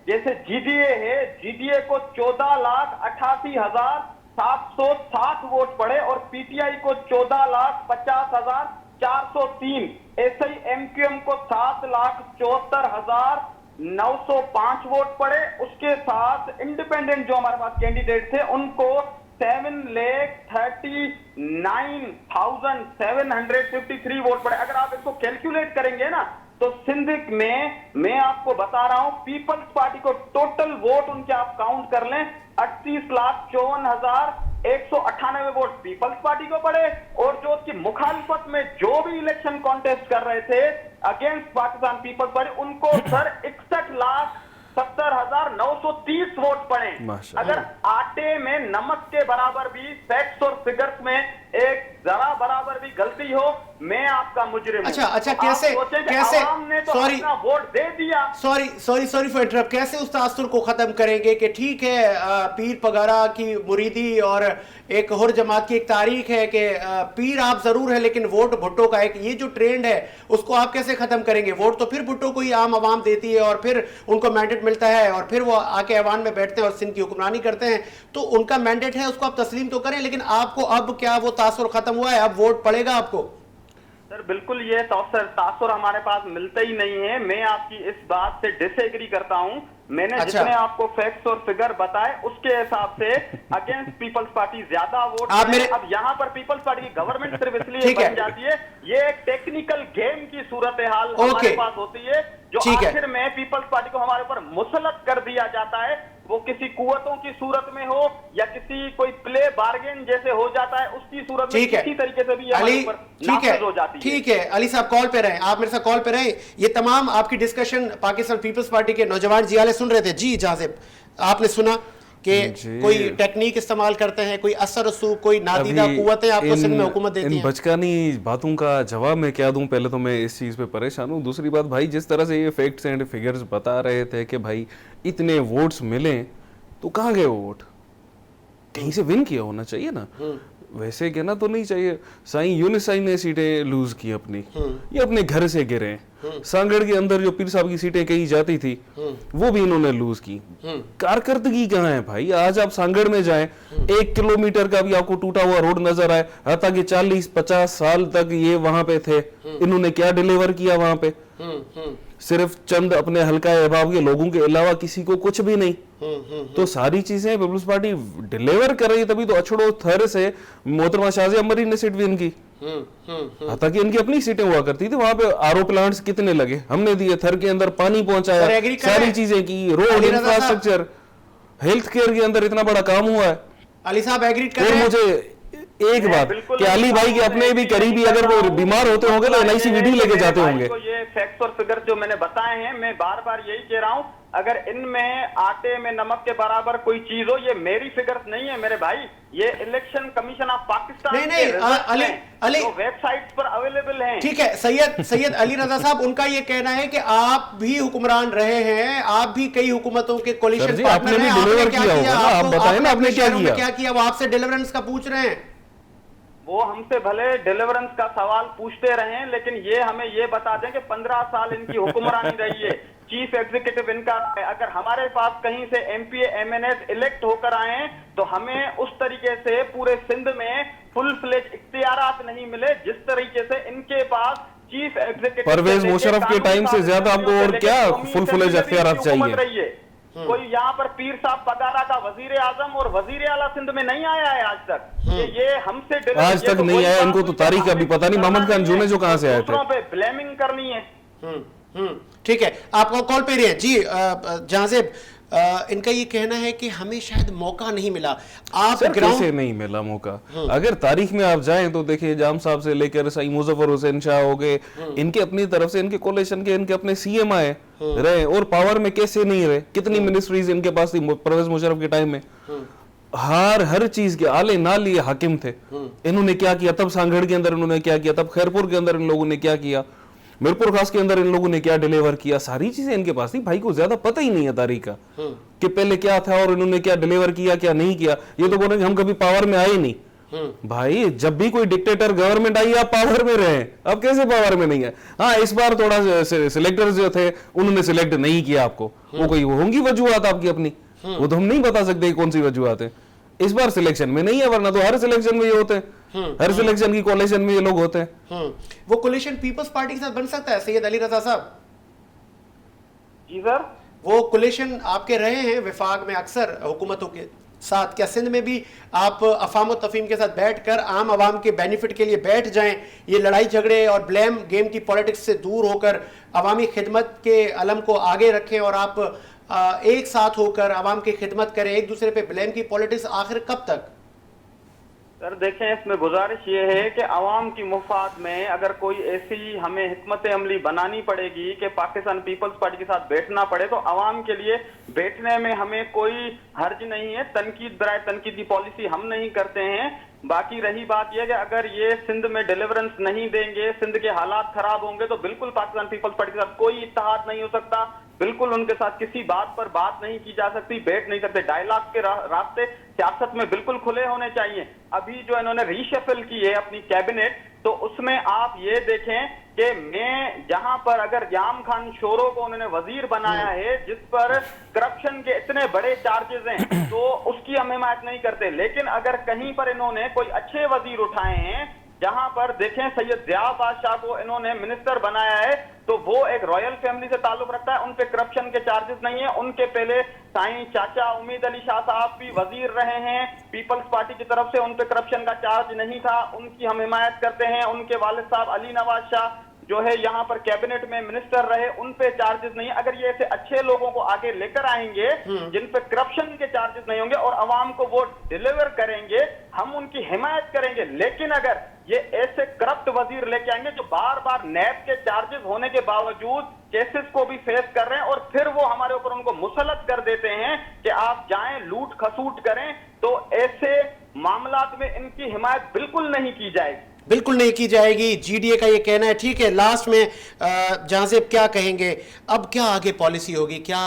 S4: जैसे जीडीए है, जीडीए को 14,88,760 वोट पड़े और पीटीआई को 14,50,403, ऐसे ही एमक्यूएम को 7,74,905 वोट पड़े। उसके साथ इंडिपेंडेंट जो हमारे पास कैंडिडेट थे उनको 7,39,753 वोट पड़े। अगर आप इसको कैलकुलेट करेंगे ना तो सिंध में मैं आपको बता रहा हूं पीपल्स पार्टी को टोटल वोट उनके आप काउंट कर लें 38,54,198 वोट पीपल्स पार्टी को पड़े और जो उसकी मुखालिफत में जो भी इलेक्शन कॉन्टेस्ट कर रहे थे अगेंस्ट पाकिस्तान पीपल्स पार्टी उनको सर 61,70,930 वोट पड़े। अगर आटे में नमक के बराबर भी फैक्ट्स और फिगर्स में एक जरा बराबर भी गलती हो, मैं आपका मुजरिम हूं।
S1: अच्छा, कैसे
S4: ने तो अपना वोट दे दिया।
S1: Sorry for interrupt. कैसे उस तासुर को खत्म करेंगे कि ठीक है पीर पगारा की मुरीदी और एक और जमात की एक तारीख है कि पीर आप जरूर है लेकिन वोट भुट्टो का एक ये जो ट्रेंड है उसको आप कैसे खत्म करेंगे? वोट तो फिर भुट्टो को ही आम आवाम देती है और फिर उनको मैंडेट मिलता है और फिर वो आके ऐवान में बैठते हैं और सिंध की हुक्मरानी करते हैं। तो उनका मैंडेट है, उसको आप तस्लीम तो करें, लेकिन आपको अब क्या वो तासुर खत्म हुआ है? अब वोट पड़ेगा आपको?
S4: सर बिल्कुल ये तासुर हमारे पास मिलता ही नहीं है। मैं आपकी इस बात से डिसएग्री करता हूं मैंने
S1: अच्छा।
S4: जितने आपको फैक्ट्स और फिगर बताए उसके हिसाब से अगेंस्ट पीपल्स पार्टी ज्यादा वोट
S1: आप मेरे-
S4: अब यहाँ पर पीपल्स पार्टी की गवर्नमेंट सिर्फ इसलिए
S1: ठीक है।
S4: बन जाती है, ये एक टेक्निकल गेम की सूरत हाल
S1: ओके।
S4: हमारे पास होती है, जो
S1: ठीक है।
S4: आखिर में पीपल्स पार्टी को हमारे ऊपर मुसलत कर दिया जाता है, वो किसी कुवतों की सूरत में हो या किसी कोई प्ले बार्गेन जैसे हो जाता है उसकी सूरत में,
S1: ठीक है
S4: किसी तरीके से भी ये हमारे
S1: अली,
S4: ऊपर
S1: ठीक है
S4: नाफिज हो जाती है।
S1: ठीक है अली साहब कॉल पे रहे, आप मेरे साथ कॉल पे रहे। ये तमाम आपकी डिस्कशन पाकिस्तान पीपल्स पार्टी के नौजवान जियाले सुन रहे थे। जी जाजिब, आपने सुना कि
S2: जी।
S1: कोई टेक्निक इस्तेमाल करते हैं, कोई असर रसूख, कोई नादीदा
S2: अभी
S1: कुव्वतें आपको सिंध में हुकूमत देती
S2: इन
S1: हैं।
S2: बचकानी बातों का जवाब मैं क्या दूं? पहले तो मैं इस चीज़ पे परेशान हूँ। दूसरी बात भाई, जिस तरह से ये फैक्ट्स एंड फिगर्स बता रहे थे कि भाई इतने वोट्स मिले, तो कहाँ गए वो वोट? कहीं से विन किया होना चाहिए ना। वैसे कहना तो नहीं चाहिए। साईं यूनिस साईं ने सीटें लूज की अपनी, ये अपने घर से गिरे। सांगड़ के अंदर जो पीर साहब की सीटें कही जाती थी वो भी इन्होंने लूज की। कारकर्दगी कहाँ है भाई? आज आप सांगड़ में जाएं, 1 किलोमीटर का भी आपको टूटा हुआ रोड नजर आए, हालांकि कि 40-50 साल तक ये वहां पे थे, इन्होंने क्या डिलीवर किया वहां पे? सिर्फ चंद अपने हल्का अहबाब के लोगों के अलावा किसी को कुछ भी नहीं। तो सारी चीजें पीपल्स पार्टी डिलीवर कर रही है, तभी तो अछड़ो थर से मोहतरमा शाहजिया अमरी ने सीट विन की। ताकि इनकी अपनी सीटें हुआ करती थी, वहां पे आरओ प्लांट्स कितने लगे, हमने दिए। थर के अंदर पानी
S1: सर,
S2: पहुंचाया,
S1: एग्री कर रहे
S2: सारी
S1: हैं?
S2: चीजें की, रोड
S1: अली रज़ा साहब।
S2: इंफ्रास्ट्रक्चर, हेल्थ केयर के अंदर इतना बड़ा काम हुआ है।
S1: अली साहब एग्री कर
S2: फिर
S1: रहे हैं?
S2: मुझे एक
S4: मैं
S2: बात
S4: बिल्कुल
S2: कि अली भाई के अपने भी करीबी अगर वो बीमार होते होंगे तो एलआईसी वीडियो लेके जाते होंगे।
S4: तो ये फैक्ट्स और फिगर जो मैंने बताए हैं, मैं बार बार यही कह रहा हूं, अगर इनमें आटे में नमक के बराबर कोई चीज हो, ये मेरी फिगर्स नहीं है मेरे भाई, ये इलेक्शन कमीशन ऑफ पाकिस्तान
S1: नहीं,
S4: के results
S1: अली-
S4: हैं,
S1: अली-
S4: जो वेबसाइट्स पर अवेलेबल हैं।
S1: ठीक है, सैयद अली रजा साहब, उनका ये कहना है कि आप भी हुक्मरान रहे हैं, आप भी कई हुकूमतों के
S2: सर
S1: कोलिशन
S2: जी,
S1: पार्टनर
S2: आपने
S1: हैं,
S2: भी
S1: आपने
S2: deliver
S1: क्या
S2: किया होगा ना, आप बताएं ना, आपने
S1: अपने
S2: क्या
S1: शहरों में
S2: किया?
S1: क्या किया? वो आपसे डिलीवरेंस का पूछ रहे हैं।
S4: वो हमसे भले डिलीवरेंस का सवाल पूछते रहे, लेकिन ये हमें ये बता दें कि 15 साल इनकी हुक्मरानी रही है, चीफ एग्जीक्यूटिव इनका है। अगर हमारे पास कहीं से एमपी एमएनएस इलेक्ट होकर आए हैं, तो हमें उस तरीके से पूरे सिंध में फुल फ्लेज इख्तियारात नहीं मिले जिस तरीके से इनके पास चीफ एग्जीक्यूटिव
S2: परवेज मुशर्रफ के टाइम से ज्यादा आपको और क्या फुल फ्लेज इख्तियारात चाहिए?
S4: कोई यहाँ पर पीर साहब पगारा का वजीर आजम और वजीर आला सिंध में नहीं आया है आज तक। ये हमसे
S2: आज तक नहीं आया, इनको तो तारीख का भी पता नहीं, मोहम्मद खान जूने जो कहां से आए थे।
S4: दूसरों पे ब्लेमिंग करनी है।
S1: ठीक है, आपको कॉल पे रही है जी। जाजिब, इनका ये कहना है कि हमें शायद मौका नहीं मिला। आप
S2: सर कैसे
S1: ग्राउंड
S2: नहीं मिला मौका? अगर तारीख में आप जाएं तो देखिए, जाम साहब से लेकर सईद मुजफ्फर हुसैन शाह हो गए, इनके अपनी तरफ से, इनके कोalition के, इनके अपने सीएम आए रहे, और पावर में कैसे नहीं रहे। कितनी मिनिस्ट्रीज इनके पास थी परवेज मुशर्रफ के टाइम में, हर चीज के आले नाली हाकिम थे। इन्होंने क्या किया? तब सांगड़ के अंदर इन्होंने क्या किया? तब खैरपुर के अंदर इन लोगों ने क्या किया? मीरपुर खास के अंदर इन लोगों ने क्या डिलीवर किया? सारी चीजें इनके पास थी। भाई को ज्यादा पता ही नहीं है तारीख का कि पहले क्या था और इन्होंने क्या डिलीवर किया, क्या नहीं किया। ये तो बोलेंगे हम कभी पावर में आए नहीं। भाई जब भी कोई डिक्टेटर गवर्नमेंट आई, आप पावर में रहे, अब कैसे पावर में नहीं है? हाँ, इस बार थोड़ा सिलेक्टर्स जो थे उन्होंने सिलेक्ट नहीं किया आपको, वो कोई होंगी वजूहत आपकी अपनी, वो तो हम नहीं बता सकते कौन सी वजूहत है। इस बार सिलेक्शन में नहीं है, वरना तो हर सिलेक्शन में ये होते हैं, हर सिलेक्शन की कोalition में ये लोग होते हैं।
S1: वो कोलिशन पीपल्स पार्टी के साथ बन सकता है सैयद अली रजा साहब?
S4: जी सर,
S1: वो कोलिशन आपके रहे हैं विफाक में अक्सर हुकूमतों के साथ, क्या सिंध में भी आप अफाम और तफहीम के साथ बैठकर आम आवाम के बेनिफिट के लिए बैठ जाएं, ये लड़ाई झगड़े और ब्लेम गेम की पॉलिटिक्स से दूर होकर अवामी खिदमत के अलम को आगे रखें और आप एक साथ होकर आवाम की खिदमत करें? एक दूसरे पे ब्लेम की पॉलिटिक्स आखिर कब तक?
S4: सर देखें, इसमें गुजारिश ये है कि अवाम की मुफाद में अगर कोई ऐसी हमें हिकमत अमली बनानी पड़ेगी कि पाकिस्तान पीपल्स पार्टी के साथ बैठना पड़े, तो अवाम के लिए बैठने में हमें कोई हर्ज नहीं है। तनकीद बराए तनकीद की पॉलिसी हम नहीं करते हैं। बाकी रही बात यह कि अगर ये सिंध में डिलीवरेंस नहीं देंगे, सिंध के हालात खराब होंगे, तो बिल्कुल पाकिस्तान पीपल्स पार्टी के साथ कोई इत्तेहाद नहीं हो सकता, बिल्कुल उनके साथ किसी बात पर बात नहीं की जा सकती, बैठ नहीं सकते। डायलॉग के रास्ते सियासत में बिल्कुल खुले होने चाहिए। अभी जो इन्होंने रीशफल की है अपनी कैबिनेट, तो उसमें आप ये देखें कि मैं जहां पर अगर याम खान शोरो को उन्होंने वजीर बनाया है, जिस पर करप्शन के इतने बड़े चार्जेस हैं, तो उसकी हम हिमायत नहीं करते। लेकिन अगर कहीं पर इन्होंने कोई अच्छे वजीर उठाए हैं, जहां पर देखें सैयद ज़िया बादशाह को इन्होंने मिनिस्टर बनाया है, तो वो एक रॉयल फैमिली से ताल्लुक रखता है, उन पे करप्शन के चार्जेस नहीं है। उनके पहले साईं चाचा उम्मीद अली शाह साहब भी वजीर रहे हैं, पीपल्स पार्टी की तरफ से उन पे करप्शन का चार्ज नहीं था, उनकी हम हिमायत करते हैं। उनके वालिद साहब अली नवाज शाह जो है यहाँ पर कैबिनेट में मिनिस्टर रहे, उन पे चार्जेस नहीं है। अगर ये ऐसे अच्छे लोगों को आगे लेकर आएंगे जिन पे करप्शन के चार्जेस नहीं होंगे और अवाम को वो डिलीवर करेंगे, हम उनकी हिमायत करेंगे। लेकिन अगर ये ऐसे करप्ट वजीर लेके आएंगे जो बार बार नैब के चार्जेस होने के बावजूद केसेस को भी फेस कर रहे हैं और फिर वो हमारे ऊपर उनको मुसलत कर देते हैं कि आप जाएं लूट खसूट करें, तो ऐसे मामलात में इनकी हिमायत बिल्कुल नहीं की जाएगी,
S1: बिल्कुल नहीं की जाएगी। जीडीए का ये कहना है। ठीक है, लास्ट में जहां से क्या कहेंगे, अब क्या आगे पॉलिसी होगी? क्या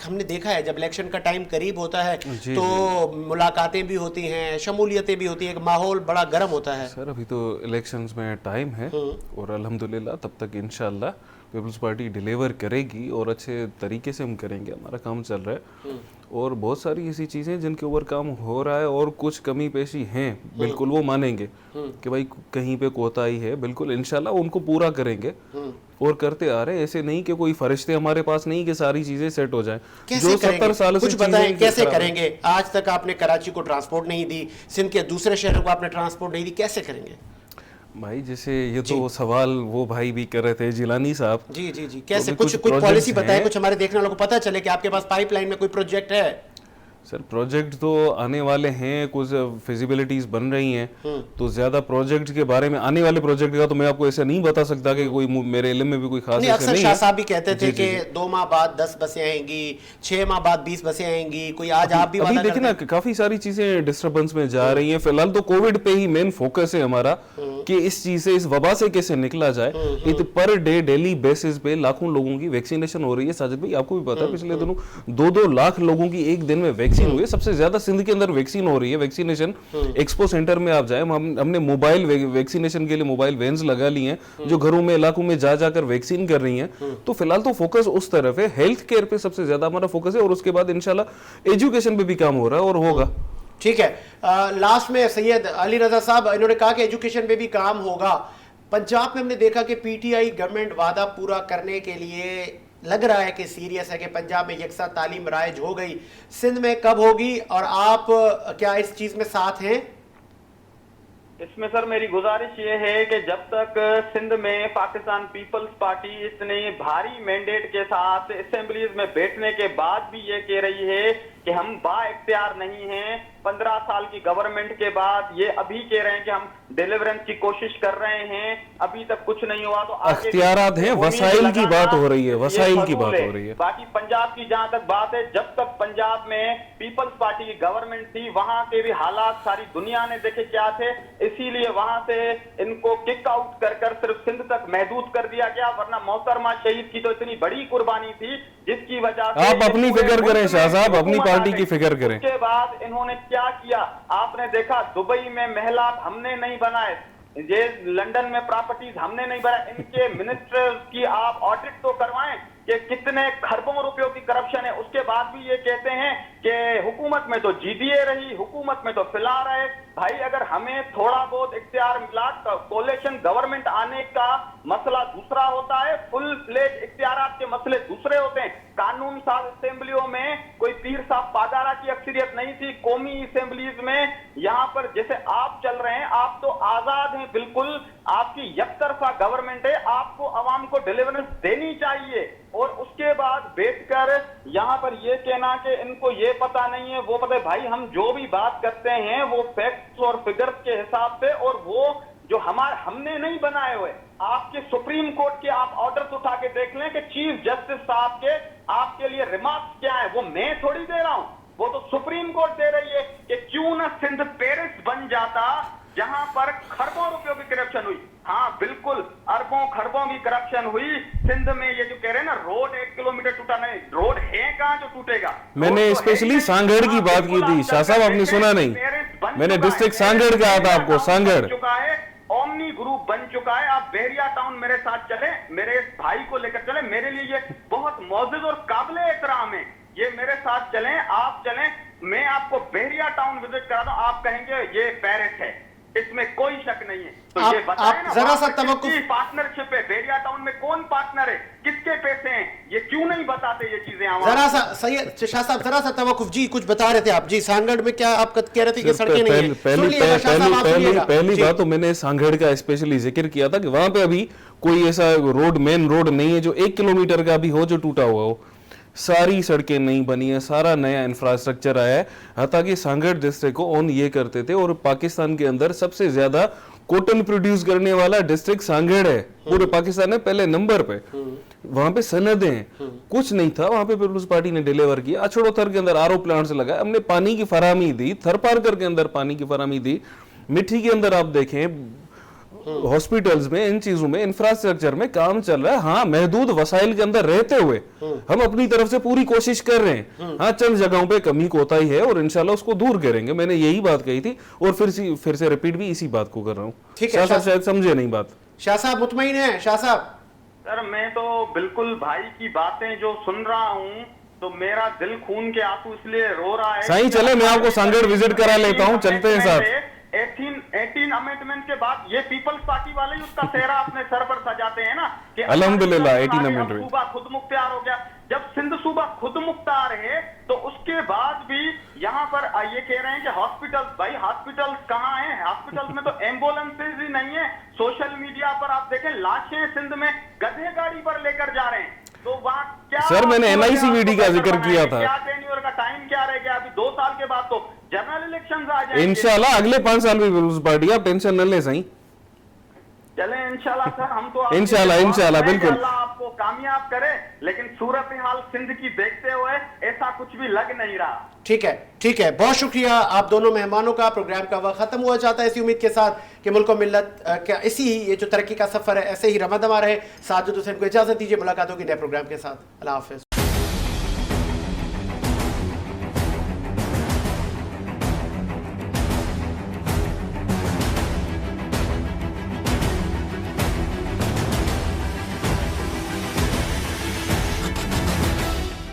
S1: हमने देखा है जब इलेक्शन का टाइम करीब होता है तो मुलाकातें भी होती हैं, शमूलियतें भी होती हैं, माहौल बड़ा गर्म होता है।
S2: सर अभी तो इलेक्शंस में टाइम है और अल्हम्दुलिल्लाह तब तक इंशाल्लाह पीपल्स पार्टी डिलीवर करेगी और अच्छे तरीके से हम करेंगे। हमारा काम चल रहा है और बहुत सारी ऐसी चीज़ें जिनके ऊपर काम हो रहा है और कुछ कमी पेशी हैं, बिल्कुल वो मानेंगे कि भाई कहीं पे कोताही है, बिल्कुल इंशाल्लाह उनको पूरा करेंगे और करते आ रहे हैं। ऐसे नहीं कि कोई फरिश्ते हमारे पास नहीं कि सारी चीजें सेट हो जाए।
S1: जो 70 सालों से
S2: कुछ बताएं
S1: कैसे करेंगे? आज तक आपने कराची को ट्रांसपोर्ट नहीं दी, सिंध के दूसरे शहरों को आपने ट्रांसपोर्ट नहीं दी, कैसे करेंगे
S2: भाई? जैसे ये तो सवाल वो भाई भी कर रहे थे, जिलानी साहब।
S1: जी जी जी, कैसे तो कुछ पॉलिसी बताएं, कुछ हमारे देखने वालों को पता चले कि आपके पास पाइपलाइन में कोई प्रोजेक्ट है।
S2: सर प्रोजेक्ट तो आने वाले हैं, कुछ फिजिबिलिटीज बन रही हैं, तो ज्यादा प्रोजेक्ट के बारे में, आने वाले प्रोजेक्ट का तो मैं आपको ऐसा नहीं बता सकता कि कोई मेरे इल्म में भी कोई खास
S1: नहीं। अक्सर शाह साहब भी कहते थे कि 2 माह बाद 10 बसें आएंगी, 6 माह बाद 20 बसें आएंगी। कोई आज आप भी
S2: अभी देखिए ना काफी सारी चीजें डिस्टर्बेंस में जा रही हैं। फिलहाल तो कोविड पे ही मेन फोकस है हमारा कि इस चीज से, इस वबा से कैसे निकला जाए। पर डे डेली बेसिस पे लाखों लोगों की वैक्सीनेशन हो रही है। साजिद भाई आपको भी पता है पिछले दिनों 2-2 लाख लोगों की एक दिन में वैक्सीन हुई है। सबसे ज्यादा सिंध के अंदर वैक्सीन हो रही है। वैक्सीनेशन एक्सपो सेंटर में आप जाए, हमने मोबाइल वैक्सीनेशन के लिए मोबाइल वैन्स लगा ली हैं जो घरों में इलाकों में जा जाकर वैक्सीन कर रही हैं। तो फिलहाल तो फोकस उस तरफ है, हेल्थ केयर पे सबसे ज्यादा हमारा फोकस है और उसके बाद इंशाल्लाह एजुकेशन पे भी काम हो रहा है और होगा।
S1: ठीक है, लास्ट में सैयद अली रजा साहब, इन्होंने कहा कि एजुकेशन पे भी काम होगा। पंजाब में हमने देखा कि पीटीआई गवर्नमेंट वादा पूरा करने के लिए लग रहा है कि सीरियस है कि पंजाब में यकसा तालीम राइज हो गई, सिंध में कब होगी और आप क्या इस चीज में साथ हैं?
S4: इसमें सर मेरी गुजारिश ये है कि जब तक सिंध में पाकिस्तान पीपल्स पार्टी इतने भारी मैंडेट के साथ असेंबलीज में बैठने के बाद भी ये कह रही है कि हम बाइख्तियार नहीं हैं, 15 साल की गवर्नमेंट के बाद ये अभी कह रहे हैं कि हम डिलीवरेंस की कोशिश कर रहे हैं, अभी तक कुछ नहीं हुआ, तो
S2: अख्तियारात हैं, वसाइल की बात हो रही है, वसाइल की बात हो रही है।
S4: बाकी पंजाब की जहां तक बात है, जब तक पंजाब में पीपल्स पार्टी की गवर्नमेंट थी वहां के भी हालात सारी दुनिया ने देखे क्या थे, इसीलिए वहां से इनको किक आउट कर कर सिर्फ सिंध तक महदूद कर दिया गया। वरना मोहतरमा शहीद की तो इतनी बड़ी कुर्बानी थी जिसकी वजह से
S2: आप अपनी फिक्र करें शाह साहब, अपनी पार्टी की फिक्र करें।
S4: उसके बाद इन्होंने क्या किया आपने देखा, दुबई में महलात हमने नहीं बनाए, ये लंदन में प्रॉपर्टीज हमने नहीं बनाए। इनके मिनिस्टर्स की आप ऑडिट तो करवाएं कि कितने खरबों रुपयों की करप्शन है। उसके बाद भी ये कहते हैं कि हुकूमत में तो जीडीए रही, हुकूमत में तो फिला रहे। भाई अगर हमें थोड़ा बहुत इख्तियार मिला, कोalition गवर्नमेंट आने का मसला दूसरा होता है, फुल फ्लेज इख्तियारात के मसले दूसरे होते हैं। कानून साज असेंबलियों में कोई पीर साहब पादारा की अक्सरियत नहीं थी, कौमी असेंबलीज में यहाँ पर जैसे आप चल रहे हैं, आप तो आजाद हैं बिल्कुल, आपकी यकतरफा गवर्नमेंट है, आपको अवाम को डिलीवरेंस देनी चाहिए। और उसके बाद बैठकर यहाँ पर ये कहना कि इनको ये पता नहीं है वो पता है, भाई हम जो भी बात करते हैं वो फैक्ट्स और फिगर्स के हिसाब से, और वो जो हमने नहीं बनाए हुए, आपके सुप्रीम कोर्ट के आप ऑर्डर्स उठा के देख लें कि चीफ जस्टिस साहब के आपके लिए रिमार्क्स क्या है, वो मैं थोड़ी दे रहा हूं, वो तो सुप्रीम कोर्ट दे रही है कि क्यों ना सिंध पेरिस बन जाता जहां पर खरबों रुपयों की करप्शन हुई। हाँ बिल्कुल, अरबों खरबों की करप्शन हुई सिंध में। ये जो कह रहे हैं ना रोड 1 किलोमीटर टूटा, नहीं रोड है कहां जो टूटेगा।
S2: मैंने स्पेशली सांगड़ की बात की थी शाह साहब, आपने सुना नहीं, मैंने डिस्ट्रिक्ट सांगड़ कहा था आपको। सांगड़
S4: चुका है, ओमनी ग्रुप बन चुका है। आप बहरिया टाउन मेरे साथ चले, मेरे भाई को लेकर चले, मेरे लिए ये बहुत मौजूद और काबिल एहतराम है, ये मेरे साथ चलें, आप चलें, मैं आपको बहरिया टाउन विजिट करा दूं, आप कहेंगे ये पेरिस है। इसमें कोई शक नहीं है। तो
S1: आप-
S4: ये बताएं
S1: आप
S4: ना,
S1: जरा सा
S4: वहाँ पे
S1: तवक्कुफ-
S4: किसकी पार्टनरशिप है, बेरिया टाउन में कौन पार्टनर है, किसके पैसे हैं, ये क्यों नहीं बताते ये चीजें आवाम
S1: जरा सा सैयद शाह साहब, जरा सा तवक्कुफ जी, कुछ बता रहे थे आप जी, सांगड़ में क्या आप कह रहे थे कि सड़कें नहीं है? सुनिएगा शाह साहब, आप सुनिएगा।
S2: पहली
S1: जी।
S2: बात तो मैंने सांगड़ का स्पेशली जिक्र किया था कि वहां पे अभी कोई ऐसा रोड, मेन रोड नहीं है जो 1 किलोमीटर का भी हो जो टूटा हुआ हो। सारी सड़कें नहीं बनी है, सारा नया इंफ्रास्ट्रक्चर आया है। हालांकि सांगड़ डिस्ट्रिक्ट को ओन ये करते थे और पाकिस्तान के अंदर सबसे ज्यादा कॉटन प्रोड्यूस करने वाला डिस्ट्रिक्ट सांगड़ है पूरे पाकिस्तान में, पहले नंबर पे। वहां पे सनदें हैं, कुछ नहीं था वहां पे, पीपल्स पार्टी ने डिलीवर किया। अछड़ो थर के अंदर आरओ प्लांट्स लगाए, हमने पानी की फराहमी दी, थरपारकर के अंदर पानी की फराहमी दी, मिट्टी के अंदर आप देखें हॉस्पिटल्स में, इन चीजों में, इंफ्रास्ट्रक्चर में काम चल रहा है। हाँ, महदूद वसाइल के अंदर रहते हुए हम अपनी तरफ से पूरी कोशिश कर रहे हैं। हाँ, चंद जगहों पे कमी कोताही है और इंशाल्लाह उसको दूर करेंगे। मैंने यही बात कही थी और फिर से रिपीट भी इसी बात को कर रहा हूँ।
S1: ठीक है,
S2: शाह साहब शायद समझे नहीं बात।
S1: शाह साहब मुतमईन है? शाह साहब
S4: सर, मैं तो बिल्कुल भाई की बातें जो सुन रहा हूँ तो मेरा दिल खून के आंसू इसलिए रो रहा है।
S2: साईं चले, मैं आपको सांगड़ विजिट करा लेता हूँ, चलते हैं साथ।
S4: 18 अमेंडमेंट के बाद ये पीपल्स पार्टी वाले ही उसका चेहरा अपने सर पर सजाते हैं ना कि
S2: अल्हम्दुलिल्लाह 18
S4: अब
S2: अमेंडमेंट
S4: सूबा खुद मुख्तियार हो गया। जब सिंध सूबा खुद मुख्तार है तो उसके बाद भी यहाँ पर ये कह रहे हैं कि हॉस्पिटल, भाई हॉस्पिटल्स कहाँ हैं? हॉस्पिटल्स में तो एम्बुलेंसेज ही नहीं है। सोशल मीडिया पर आप देखें लाशें सिंध में गधे गाड़ी पर लेकर जा रहे हैं। तो वहाँ क्या
S2: सर, मैंने NICVD का जिक्र किया था।
S4: क्या टेन्योर का टाइम क्या रह गया? अभी 2 साल के बाद तो जनरल इलेक्शंस आ जाएंगे।
S2: इंशाल्लाह अगले 5 साल में पीपल्स पार्टी, आप टेंशन न ले साईं।
S4: चले इंशाल्लाह सर, हम तो आपके
S2: इंशाल्लाह,
S4: दुआ
S2: इंशाल्लाह,
S4: करें कि
S2: बिल्कुल।
S4: अल्लाह आपको कामयाब करे, लेकिन सूरत हाल सिंध की देखते हुए ऐसा कुछ भी लग नहीं रहा।
S1: ठीक है, ठीक है, बहुत शुक्रिया आप दोनों मेहमानों का। प्रोग्राम का वक्त खत्म हुआ चाहता है इसी उम्मीद के साथ कि मुल्क और मिल्लत क्या इसी ये जो तरक्की का सफर है ऐसे ही रमदमा रहे। साजिद हुसैन को इजाजत दीजिए, मुलाकात होगी नए प्रोग्राम के साथ। अल्लाह हाफिज।